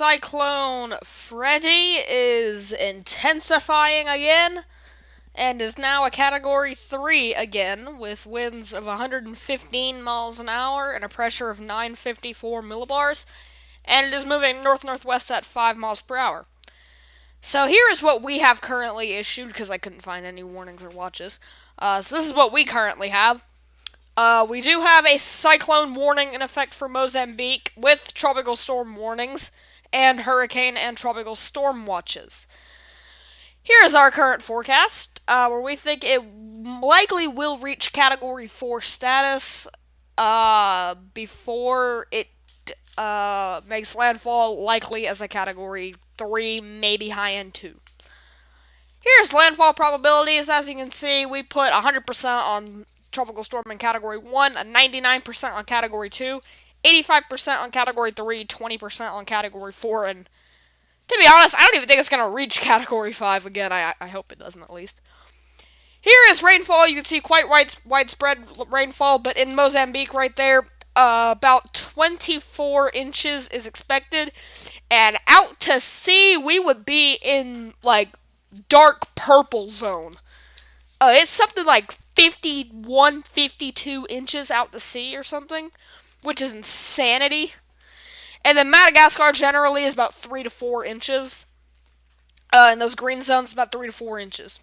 Cyclone Freddy is intensifying again and is now a Category 3 again with winds of 115 miles an hour and a pressure of 954 millibars, and it is moving north-northwest at 5 miles per hour. So here is what we have currently issued, because I couldn't find any warnings or watches. So this is what we currently have. We do have a cyclone warning in effect for Mozambique with tropical storm warnings and hurricane and tropical storm watches. Here is our current forecast, where we think it likely will reach Category 4 status before it makes landfall, likely as a Category 3, maybe high-end 2. Here's landfall probabilities. As you can see, we put 100% on tropical storm in Category 1, a 99% on Category 2, 85% on Category 3, 20% on Category 4, and to be honest, I don't even think it's going to reach Category 5 again. I hope it doesn't, at least. Here is rainfall. You can see quite widespread rainfall, but in Mozambique right there, about 24 inches is expected, and out to sea, we would be in, like, dark purple zone. It's something like 51, 52 inches out to sea or something, which is insanity. And then Madagascar generally is about 3 to 4 inches. And those green zones, about 3 to 4 inches.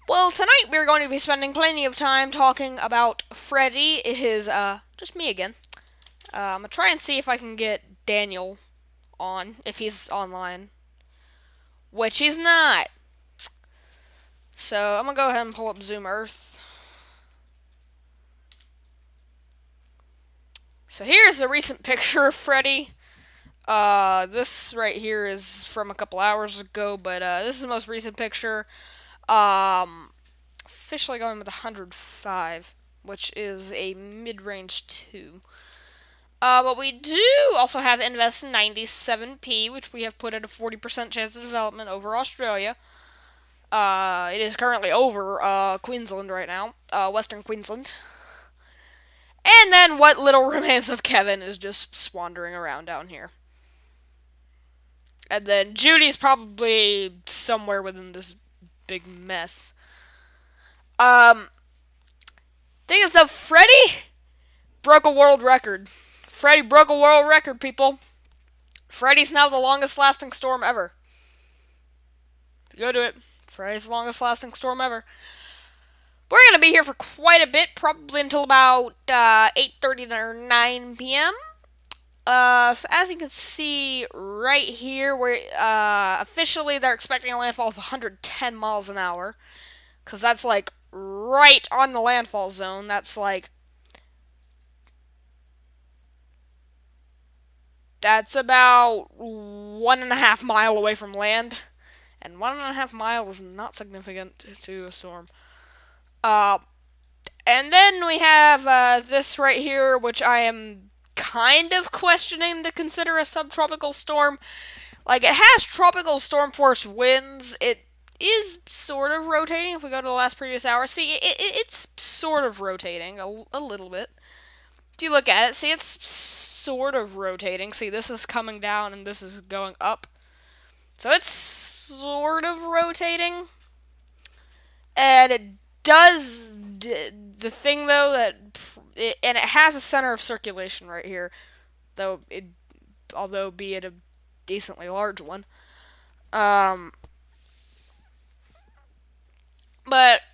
Well, tonight we're going to be spending plenty of time talking about Freddy. It is, just me again. I'm going to try and see if I can get Daniel on, if he's online. Which he's not. So, I'm going to go ahead and pull up Zoom Earth. So here's a recent picture of Freddy. This right here is from a couple hours ago, but this is the most recent picture. Officially going with 105, which is a mid-range 2. But we do also have Invest 97P, which we have put at a 40% chance of development over Australia. It is currently over Queensland right now, Western Queensland. And then what little remains of Kevin is just swandering around down here. And then Judy's probably somewhere within this big mess. Thing is though, Freddy broke a world record. Freddy broke a world record, people. Freddy's now the longest lasting storm ever. Go to it. Freddy's the longest lasting storm ever. We're going to be here for quite a bit, probably until about 8:30 or 9 p.m. So as you can see right here, we're, officially they're expecting a landfall of 110 miles an hour. Because that's like right on the landfall zone. That's like... That's about 1.5 miles away from land. And 1.5 miles is not significant to a storm. And then we have this right here, which I am kind of questioning to consider a subtropical storm. Like, it has tropical storm force winds. It is sort of rotating. If we go to the last previous hour, see, it's sort of rotating a little bit. If you look at it, see, it's sort of rotating. See, this is coming down and this is going up. So it's sort of rotating. And it does the thing though that and it has a center of circulation right here, though although be it a decently large one. But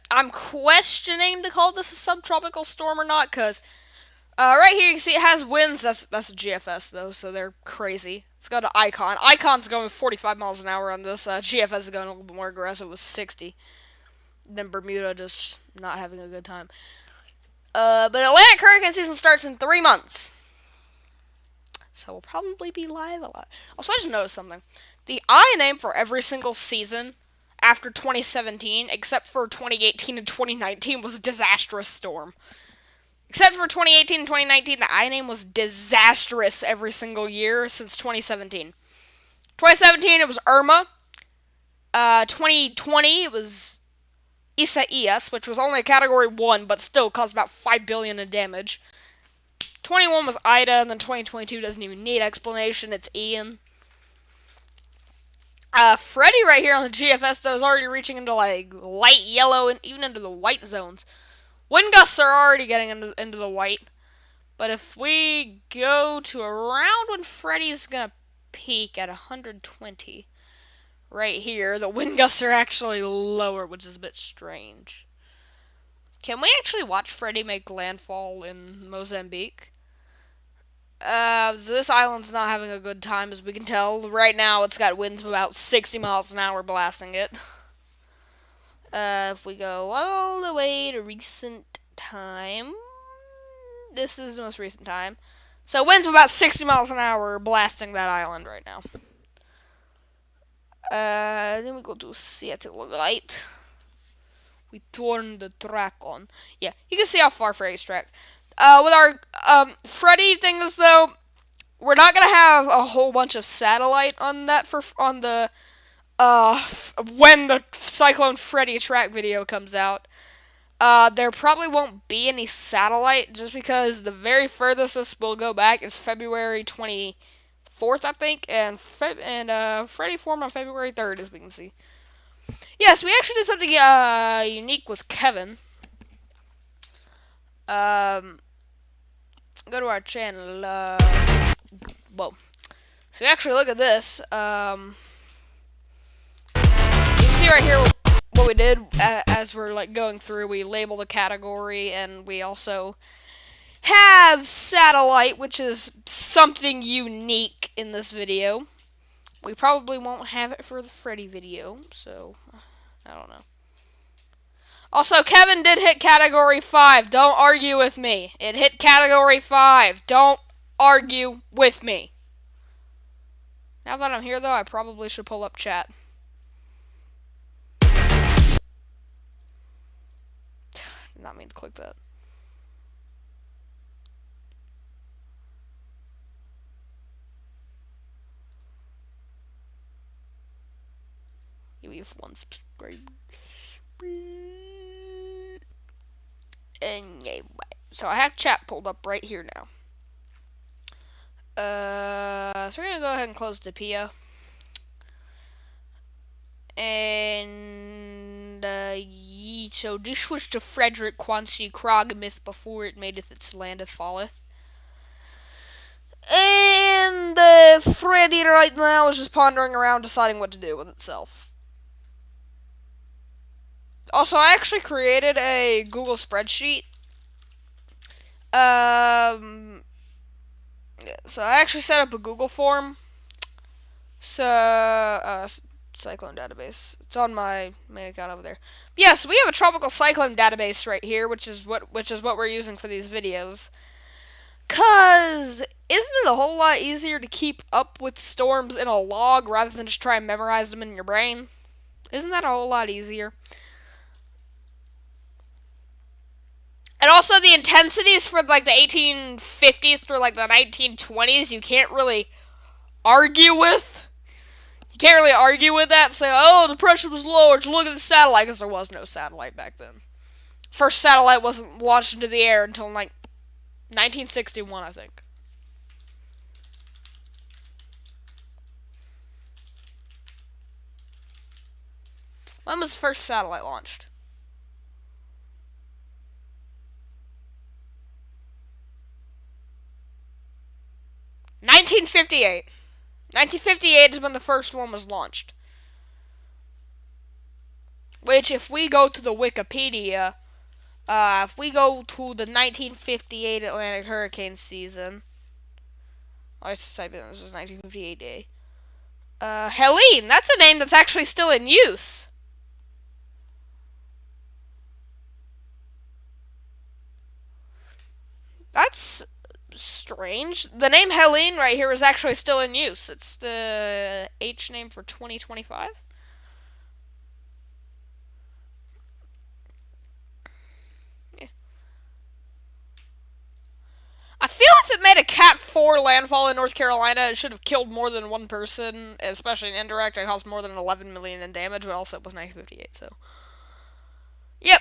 I'm questioning to call this a subtropical storm or not, because right here you can see it has winds. That's a GFS though, so they're crazy. Let's go to Icon. Icon's going with 45 miles an hour on this. GFS is going a little bit more aggressive with 60. Then Bermuda just not having a good time. But Atlantic hurricane season starts in 3 months. So we'll probably be live a lot. Also, I just noticed something. The I name for every single season after 2017, except for 2018 and 2019, was a disastrous storm. Except for 2018 and 2019, the I name was disastrous every single year since 2017. 2017, it was Irma. 2020, it was Isaias, which was only a Category 1, but still caused about $5 billion in damage. 21 was Ida, and then 2022 doesn't even need explanation. It's Ian. Freddy right here on the GFS, though, is already reaching into, like, light yellow and even into the white zones. Wind gusts are already getting into the white. But if we go to around when Freddy's gonna peak at 120, right here, the wind gusts are actually lower, which is a bit strange. Can we actually watch Freddy make landfall in Mozambique? So this island's not having a good time, as we can tell. Right now, it's got winds of about 60 miles an hour blasting it. If we go all the way to recent time, this is the most recent time. So winds of about 60 miles an hour blasting that island right now. Then we go to Seattle Light. We turn the track on. Yeah, you can see how far Freddy's tracked. With our Freddy things, though, we're not gonna have a whole bunch of satellite on that on the when the Cyclone Freddy track video comes out. There probably won't be any satellite, just because the very furthest this will go back is February 24th, I think, and Freddy formed on February 3rd, as we can see. Yes, we actually did something unique with Kevin. Go to our channel. Whoa. So we actually look at this. You can see right here what we did as we're like going through. We labeled a category, and we also have satellite, which is something unique in this video. We probably won't have it for the Freddy video, so I don't know. Also, Kevin did hit category 5. Don't argue with me. It hit category 5. Don't argue with me. Now that I'm here, though, I probably should pull up chat. Did not mean to click that. You have 1 subscriber. Anyway, so I have chat pulled up right here now. So we're gonna go ahead and close the PIA. And so this was the Frederick Quancy Krog myth before it madeth its landeth falleth. And Freddy right now is just pondering around, deciding what to do with itself. Also, I actually created a Google spreadsheet. So I actually set up a Google form. So, Cyclone database. It's on my main account over there. But yeah, so we have a tropical cyclone database right here, which is what we're using for these videos. 'Cause isn't it a whole lot easier to keep up with storms in a log rather than just try and memorize them in your brain? Isn't that a whole lot easier? And also the intensities for like the 1850s through like the 1920s, you can't really argue with. You can't really argue with that and say, oh, the pressure was lower, just look at the satellite, because there was no satellite back then. First satellite wasn't launched into the air until like 1961, I think. When was the first satellite launched? 1958. 1958 is when the first one was launched. Which, if we go to the Wikipedia, if we go to the 1958 Atlantic hurricane season, let's type in this was 1958 day. Helene, that's a name that's actually still in use. That's strange. The name Helene right here is actually still in use. It's the H name for 2025. Yeah. I feel if it made a Cat 4 landfall in North Carolina, it should have killed more than one person, especially an indirect. It caused more than 11 million in damage, but also it was 1958, so. Yep.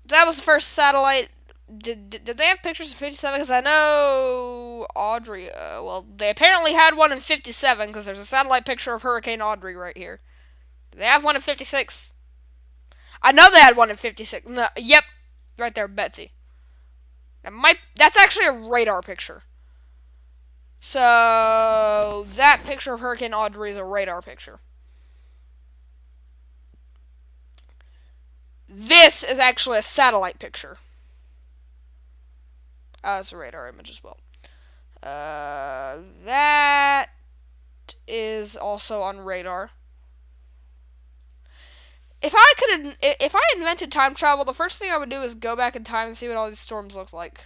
That was the first satellite Did they have pictures of 57? Because I know Audrey. Well, they apparently had one in 57 because there's a satellite picture of Hurricane Audrey right here. Did they have one in 56? I know they had one in 56. No, yep, right there, Betsy. That's actually a radar picture. So that picture of Hurricane Audrey is a radar picture. This is actually a satellite picture. It's a radar image as well. That is also on radar. If I invented time travel, the first thing I would do is go back in time and see what all these storms look like.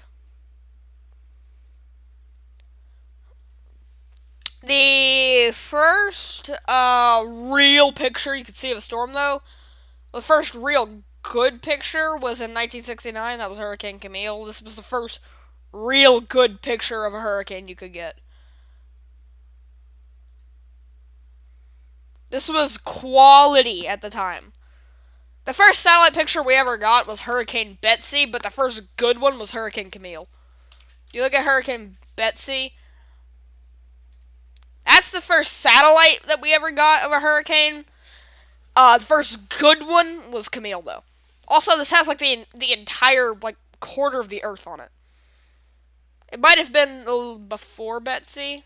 The first real picture you could see of a storm, though, the first real good picture was in 1969. That was Hurricane Camille. This was the first real good picture of a hurricane you could get. This was quality at the time. The first satellite picture we ever got was Hurricane Betsy, but the first good one was Hurricane Camille. You look at Hurricane Betsy, that's the first satellite that we ever got of a hurricane. The first good one was Camille, though. Also, this has like the entire like quarter of the Earth on it. It might have been a little before Betsy.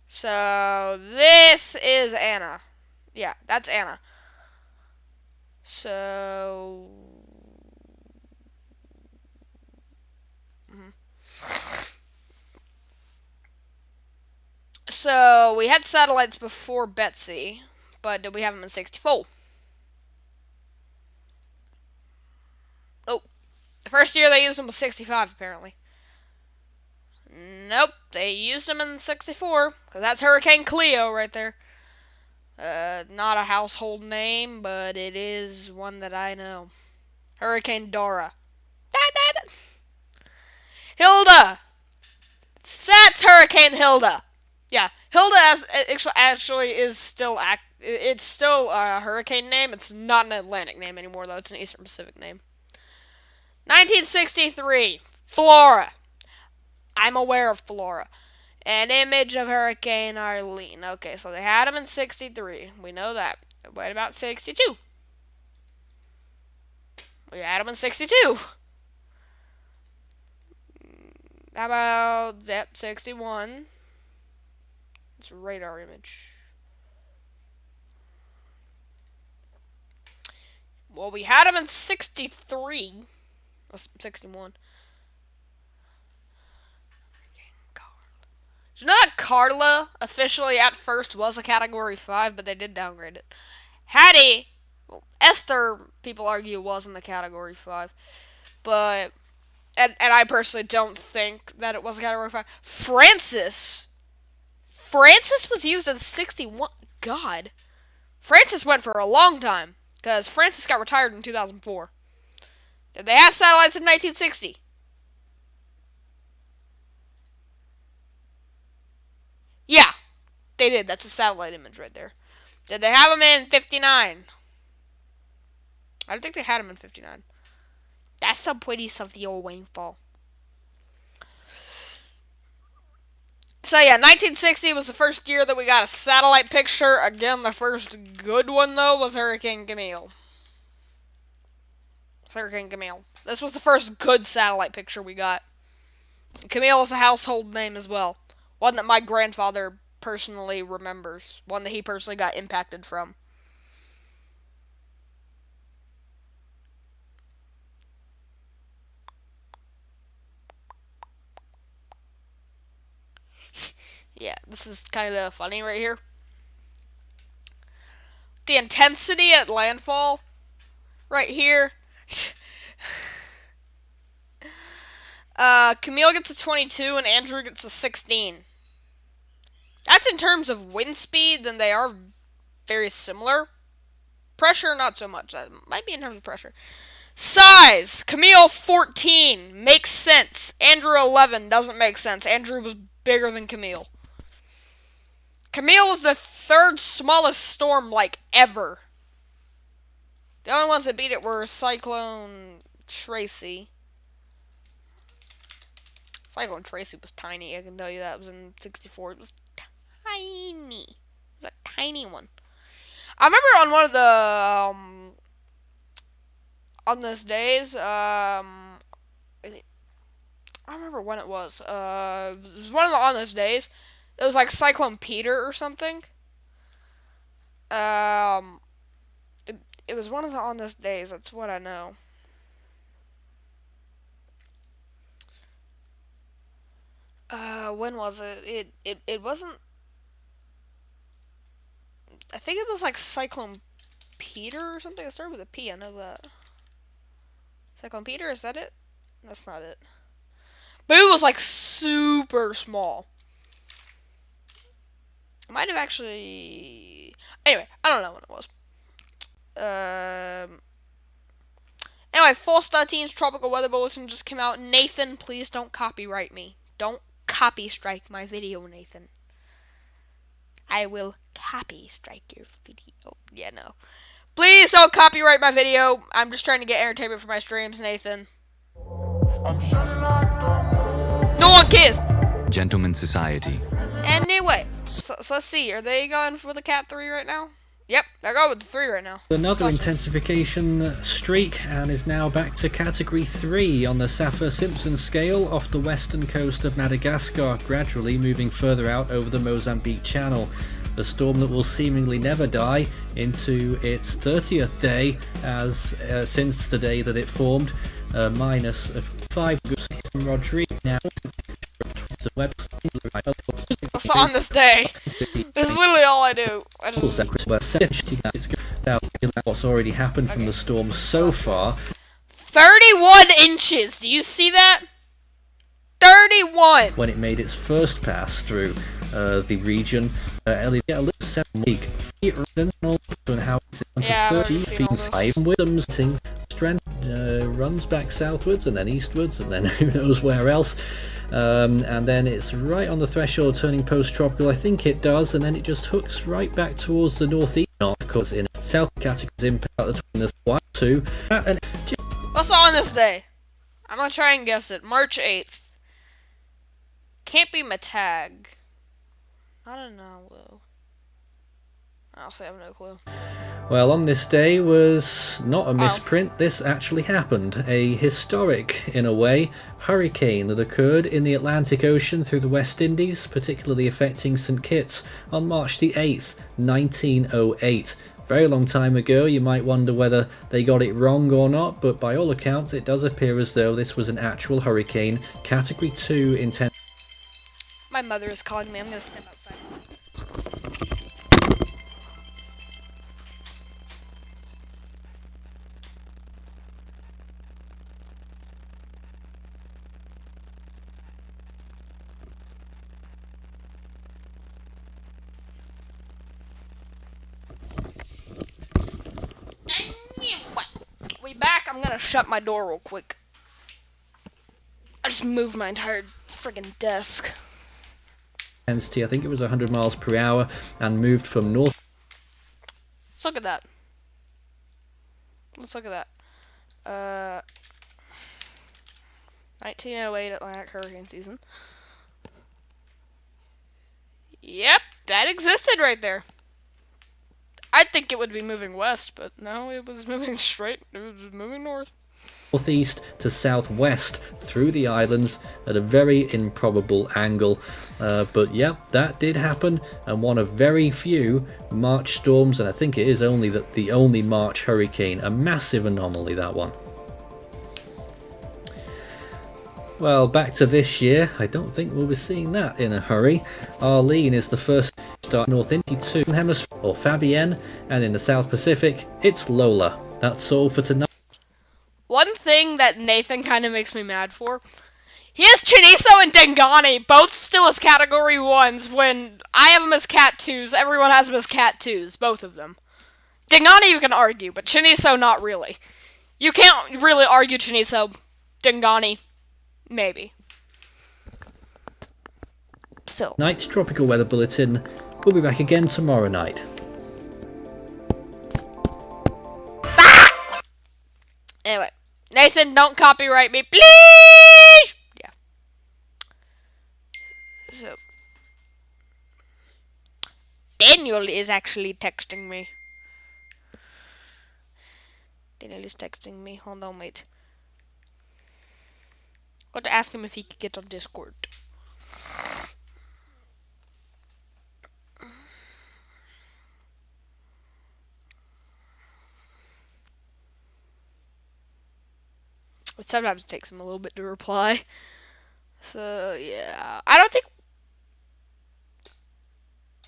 So this is Anna. Yeah, that's Anna. So. So we had satellites before Betsy, but did we have them in 64? Oh, the first year they used them was 65, apparently. Nope, they used them in 64, because that's Hurricane Cleo right there. Not a household name, but it is one that I know. Hurricane Dora. Hilda! That's Hurricane Hilda! Yeah, Hilda actually is still it's still a hurricane name. It's not an Atlantic name anymore, though. It's an Eastern Pacific name. 1963, Flora. I'm aware of Flora. An image of Hurricane Arlene. Okay, so they had him in 63. We know that. What about 62? We had him in 62. How about, 61? It's a radar image. Well, we had him in 63. 61. You know that Carla officially at first was a Category 5, but they did downgrade it. Hattie, well, Esther, people argue, wasn't a Category 5. But, and I personally don't think that it was a Category 5. Francis was used in 61. God. Francis went for a long time, because Francis got retired in 2004. Did they have satellites in 1960? Yeah, they did. That's a satellite image right there. Did they have them in 59? I don't think they had them in 59. That's some pretty severe rainfall. So yeah, 1960 was the first year that we got a satellite picture. Again, the first good one, though, was Hurricane Camille. Hurricane Camille. This was the first good satellite picture we got. Camille is a household name as well. One that my grandfather personally remembers. One that he personally got impacted from. Yeah, this is kind of funny right here. The intensity at landfall right here. Camille gets a 22 and Andrew gets a 16. That's in terms of wind speed, then they are very similar. Pressure, not so much. That might be in terms of pressure. Size, Camille 14 makes sense. Andrew 11 doesn't make sense. Andrew was bigger than Camille. Camille was the third smallest storm, like, ever. The only ones that beat it were Cyclone Tracy. Cyclone Tracy was tiny, I can tell you that. It was in 64. It was tiny. It was a tiny one. I remember on one of the, on those days, I don't remember when it was. It was one of the on those days. It was like Cyclone Peter or something. It was one of the on those days, that's what I know. When was it? It wasn't. I think it was like Cyclone Peter or something. It started with a P. I know that. Cyclone Peter, is that it? That's not it. But it was like super small. It might have actually. Anyway, I don't know when it was. Anyway, Full Star Teens Tropical Weather Bulletin just came out. Nathan, please don't copyright me. Don't copy strike my video, Nathan. I will copy strike your video. Yeah, no. Please don't copyright my video. I'm just trying to get entertainment for my streams, Nathan. No one cares. Gentleman Society. Anyway, so let's see. Are they going for the Cat 3 right now? Yep, they're going with the 3 right now. Another intensification streak, and is now back to Category 3 on the Saffir-Simpson scale off the western coast of Madagascar, gradually moving further out over the Mozambique Channel. The storm that will seemingly never die into its 30th day as since the day that it formed, minus 5 groups from Rodrigue now. Also on this day. This is literally all I do. What's already happened from the storm so far. 31 inches! Do you see that? 31! When it made its first pass through the region, Elliot a little 7 week feet and how it's 30 feet high with them strength runs back southwards and then eastwards and then who knows where else. And then it's right on the threshold turning post-tropical, I think it does, and then it just hooks right back towards the northeast. Of course, in South categories impact between this 1, 2, and also on this day, I'm gonna try and guess it. March 8th. Can't be Matag. I don't know, Will. I also have no clue. Well, on this day was not a misprint. This actually happened. A historic, in a way, hurricane that occurred in the Atlantic Ocean through the West Indies, particularly affecting St. Kitts on March the 8th, 1908. Very long time ago. You might wonder whether they got it wrong or not, but by all accounts it does appear as though this was an actual hurricane, Category 2 intense. My mother is calling me. I'm gonna step outside. We back. I'm gonna shut my door real quick. I just moved my entire friggin' desk. I think it was 100 miles per hour and moved from north. Let's look at that. Let's look at that. 1908 Atlantic hurricane season. Yep, that existed right there. I'd think it would be moving west, but no, it was moving straight. It was moving north. Northeast to southwest through the islands at a very improbable angle. But yeah, that did happen, and one of very few March storms, and I think it is only the only March hurricane. A massive anomaly, that one. Well, back to this year, I don't think we'll be seeing that in a hurry. Arlene is the first to start north into the hemisphere, or Fabienne, and in the South Pacific, it's Lola. That's all for tonight. One thing that Nathan kind of makes me mad for, he has Chiniso and Dengani both still as Category 1s when I have them as Cat 2s, everyone has them as Cat 2s, both of them. Dengani you can argue, but Chiniso not really. You can't really argue Chiniso. Dengani, maybe. Still. Night's Tropical Weather Bulletin. We'll be back again tomorrow night. Anyway, Nathan, don't copyright me, please. Yeah. So Daniel is actually texting me. Daniel is texting me. Hold on, wait. Got to ask him if he could get on Discord. Sometimes it takes him a little bit to reply. So, yeah. I don't think...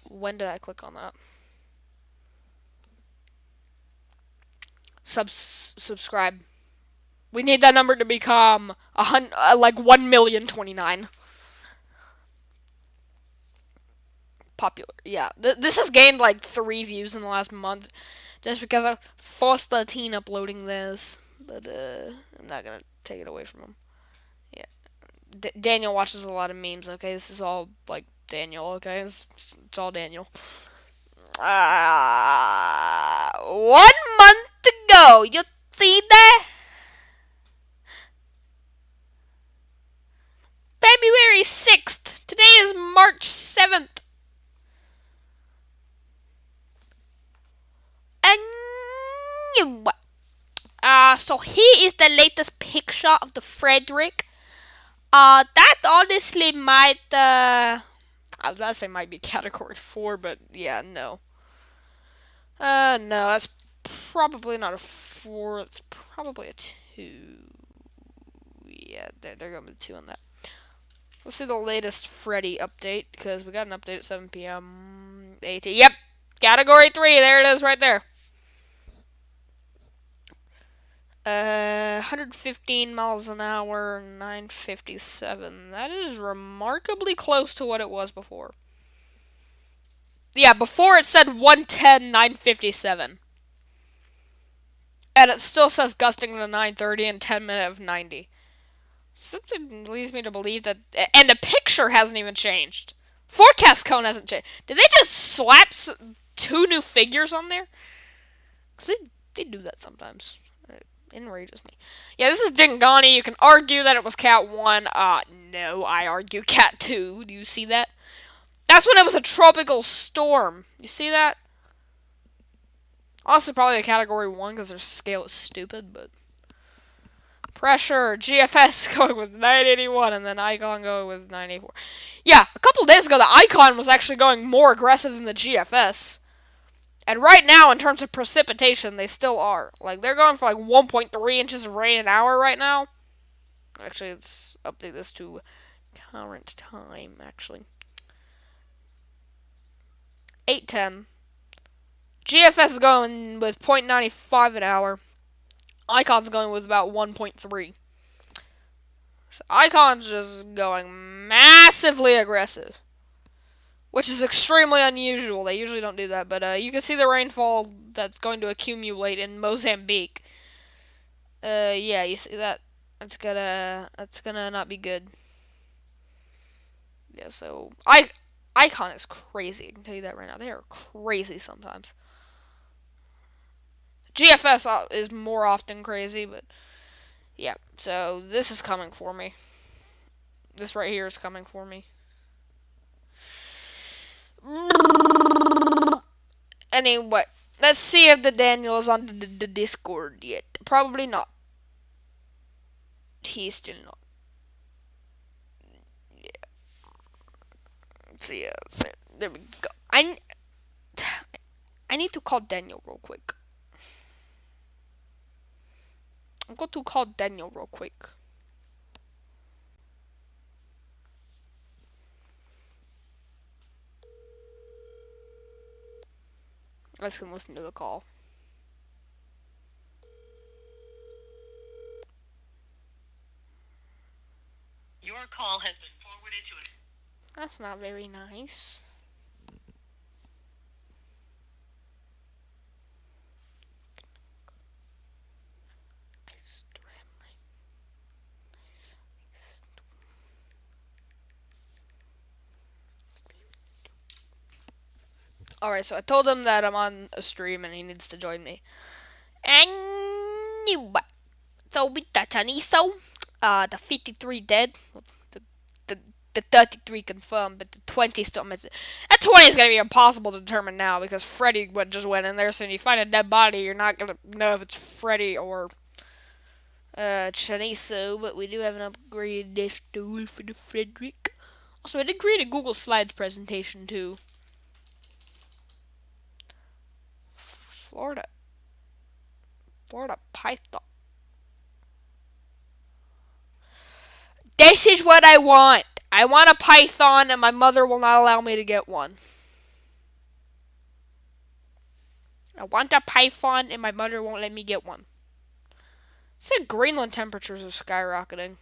When did I click on that? Subscribe. We need that number to become like 1,029,029. Popular. Yeah. This has gained like 3 views in the last month. Just because I forced the teen uploading this. But, I'm not gonna take it away from him. Yeah. Daniel watches a lot of memes, okay? This is all, like, Daniel, okay? It's all Daniel. 1 month ago, you see that? February 6th. Today is March 7th. And so here is the latest picture of the Frederick. That honestly might, I was about to say might be category 4, but yeah, no. No, that's probably not a 4, it's probably a 2. Yeah, they're going with 2 on that. Let's see the latest Freddy update, because we got an update at 7 p.m. 80. Yep, category 3, there it is right there. 115 miles an hour, 957. That is remarkably close to what it was before. Yeah, before it said 110, 957. And it still says gusting to 930 and 10 minutes of 90. Something leads me to believe that... And the picture hasn't even changed. Forecast cone hasn't changed. Did they just slap 2 new figures on there? Because they do that sometimes. It enrages me. Yeah, this is Dingani. You can argue that it was Cat 1. No, I argue Cat 2. Do you see that? That's when it was a tropical storm. You see that? Honestly, probably a category 1 because their scale is stupid, but... Pressure, GFS going with 981, and then Icon going with 984. Yeah, a couple days ago, the Icon was actually going more aggressive than the GFS. And right now, in terms of precipitation, they still are. Like, they're going for like 1.3 inches of rain an hour right now. Actually, let's update this to current time, actually. 8:10. GFS is going with 0.95 an hour. Icon's going with about 1.3. So Icon's just going massively aggressive. Which is extremely unusual. They usually don't do that. But you can see the rainfall that's going to accumulate in Mozambique. Yeah, you see that? That's gonna not be good. Yeah, so... Icon is crazy. I can tell you that right now. They are crazy sometimes. GFS is more often crazy, but yeah. So this is coming for me. This right here is coming for me. Anyway, let's see if the Daniel is on the Discord yet. Probably not. He's still not. Yeah. So yeah, there we go. I need to call Daniel real quick. I'm going to call Daniel real quick. Let's can listen to the call. Your call has been forwarded to an... That's not very nice. Alright, so I told him that I'm on a stream and he needs to join me. And So with the Chaniso, the 53 dead, the, the, the 33 confirmed, but the 20 still missing. That 20 is going to be impossible to determine now because Freddy just went in there, so when you find a dead body, you're not going to know if it's Freddy or Chaniso, but we do have an upgraded death tool for the Frederick. Also, I did create a Google Slides presentation too. Florida Python. This is what I want. I want a python, and my mother will not allow me to get one. I want a python, and my mother won't let me get one. Said Greenland temperatures are skyrocketing.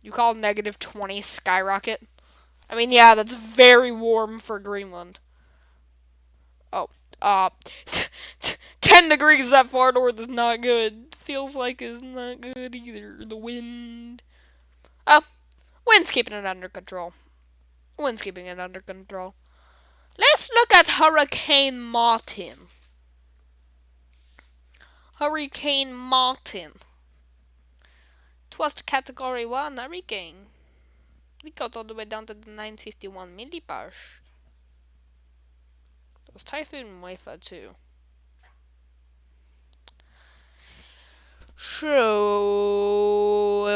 You call -20 skyrocket? I mean, yeah, that's very warm for Greenland. Oh, 10 degrees that far north is not good. Feels like it's not good either. The wind. Oh, wind's keeping it under control. Let's look at Hurricane Martin. Hurricane Martin. It was Category 1 hurricane. We got all the way down to the 951 millibars. There was Typhoon Waifa too. So,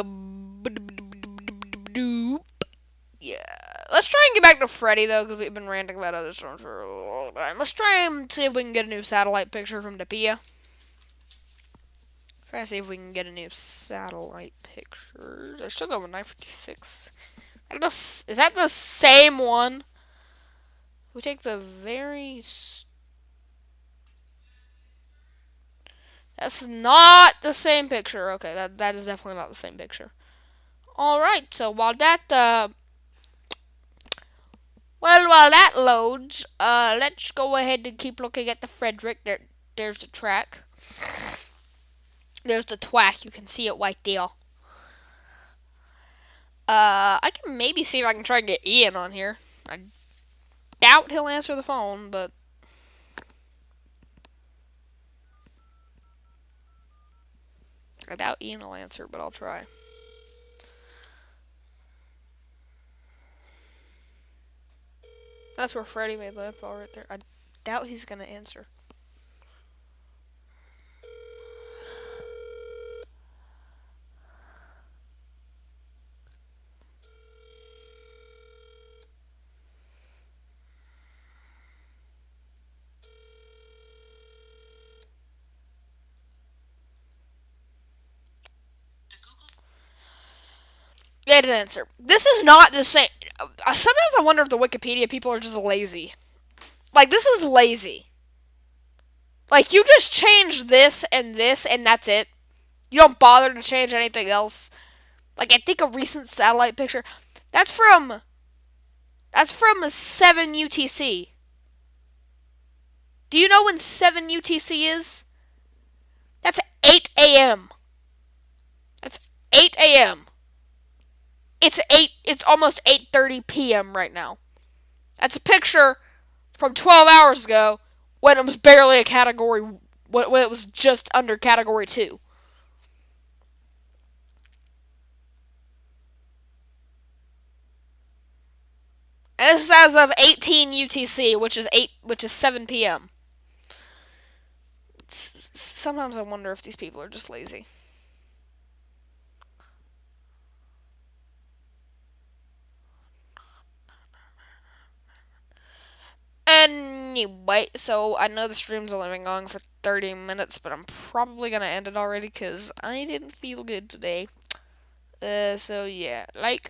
yeah. Let's try and get back to Freddy though, because we've been ranting about other storms for a long time. Let's try and see if we can get a new satellite picture from Dapia. Try to see if we can get a new satellite picture. They're still going 956. Is that the same one? We take the very... That's not the same picture. Okay, that is definitely not the same picture. Alright, so while that loads, let's go ahead and keep looking at the Frederick. There's the track. There's the twack. You can see it right there. I can maybe see if I can try and get Ian on here. I doubt he'll answer the phone, but... I doubt Ian will answer, but I'll try. That's where Freddy made landfall right there. I doubt he's gonna answer. They didn't answer. This is not the same. Sometimes I wonder if the Wikipedia people are just lazy. Like, this is lazy. Like, you just change this, and that's it. You don't bother to change anything else. Like, I think a recent satellite picture. That's from 7 UTC. Do you know when 7 UTC is? That's 8 a.m. That's 8 a.m. It's almost 8:30 p.m. right now. That's a picture from 12 hours ago when it was barely a category, when it was just under category 2. And this is as of 18 UTC, which is 7 p.m. Sometimes I wonder if these people are just lazy. Anyway, so I know the stream's only been going for 30 minutes, but I'm probably gonna end it already because I didn't feel good today. So yeah, like,